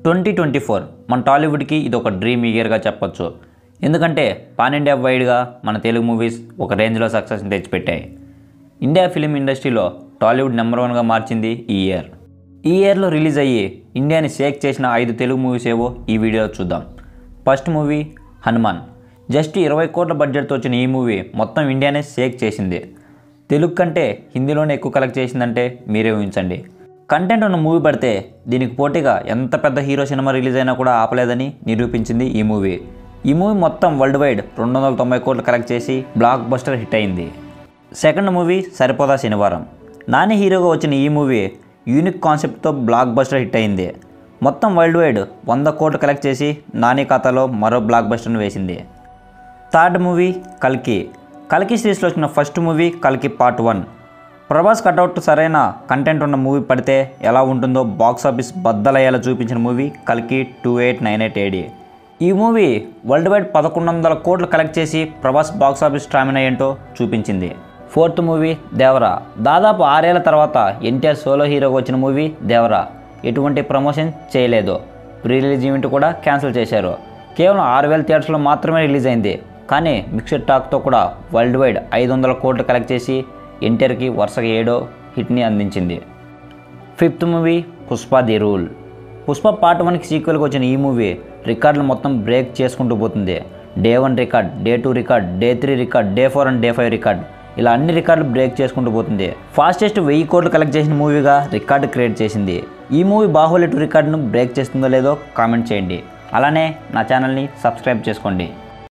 2024 మన టాలీవుడ్కి ఇది ఒక డ్రీమ్ ఇయర్గా చెప్పొచ్చు. ఎందుకంటే పాన్ ఇండియా వైడ్గా మన తెలుగు మూవీస్ ఒక రేంజ్లో సక్సెస్ని తెచ్చిపెట్టాయి. ఇండియా ఫిలిం ఇండస్ట్రీలో టాలీవుడ్ నెంబర్ 1గా మార్చింది ఈ ఇయర్. ఈ ఇయర్లో రిలీజ్ అయ్యి ఇండియాని షేక్ చేసిన 5 తెలుగు మూవీస్ ఏవో ఈ వీడియోలో చూద్దాం. First movie Hanuman. జస్ట్ 20 కోట్ల బడ్జెట్తో వచ్చిన ఈ మూవీ మొత్తం ఇండియానే షేక్ చేసింది. తెలుగు కంటే హిందీలోనే ఎక్కువ కలెక్ట్ చేసిందంటే మీరే ఊహించండి. కంటెంట్ ఉన్న మూవీ పడితే దీనికి పోటీగా ఎంత పెద్ద హీరో సినిమా రిలీజ్ అయినా కూడా ఆపలేదని నిరూపించింది ఈ మూవీ. ఈ మూవీ మొత్తం వరల్డ్ వైడ్ 290 కోట్లు కలెక్ట్ చేసి బ్లాక్ బస్టర్ హిట్ అయింది. సెకండ్ మూవీ సరిపోదా శనివారం. నాని హీరోగా వచ్చిన ఈ మూవీ యూనిక్ కాన్సెప్ట్తో బ్లాక్ బస్టర్ హిట్ అయింది. మొత్తం వరల్డ్ వైడ్ 100 కోట్లు కలెక్ట్ చేసి నాని ఖాతాలో మరో బ్లాక్ బస్టర్ను వేసింది. థర్డ్ మూవీ కల్కి. కల్కి సిరీస్లో వచ్చిన ఫస్ట్ మూవీ కల్కి పార్ట్ 1. ప్రభాస్ కటౌట్ సరైన కంటెంట్ ఉన్న మూవీ పడితే ఎలా ఉంటుందో బాక్సాఫీస్ బద్దలయ్యేలా చూపించిన మూవీ కల్కి 2898 AD. ఈ మూవీ వరల్డ్ వైడ్ 1100 కోట్లు కలెక్ట్ చేసి ప్రభాస్ బాక్సాఫీస్ స్టామినా ఏంటో చూపించింది. Fourth movie Devara. దాదాపు 6 ఏళ్ల తర్వాత ఎన్టీఆర్ సోలో హీరోగా వచ్చిన మూవీ దేవరా. ఎటువంటి ప్రమోషన్ చేయలేదు. ప్రీ రిలీజ్ ఈవెంట్ కూడా క్యాన్సిల్ చేశారు. కేవలం 6000 థియేటర్స్లో మాత్రమే రిలీజ్ అయింది. కానీ మిక్స్డ్ టాక్తో కూడా వరల్డ్ వైడ్ 500 కోట్లు కలెక్ట్ చేసి ఎన్టీఆర్కి వరుసగా 7వ హిట్ని అందించింది. Fifth movie Pushpa the rule. Pushpa part 1కి సీక్వెల్కి వచ్చిన ఈ మూవీ రికార్డులు మొత్తం బ్రేక్ చేసుకుంటూ పోతుంది. Day 1 record, day 2 record, day 3 record, day 4 and day 5 record, ఇలా అన్ని రికార్డులు బ్రేక్ చేసుకుంటూ పోతుంది. ఫాస్టెస్ట్ 1000 కోట్లు కలెక్ట్ చేసిన మూవీగా రికార్డు క్రియేట్ చేసింది. ఈ మూవీ బాహుబలి 2 రికార్డును బ్రేక్ చేస్తుందో లేదో కామెంట్ చేయండి. అలానే నా ఛానల్ని సబ్స్క్రైబ్ చేసుకోండి.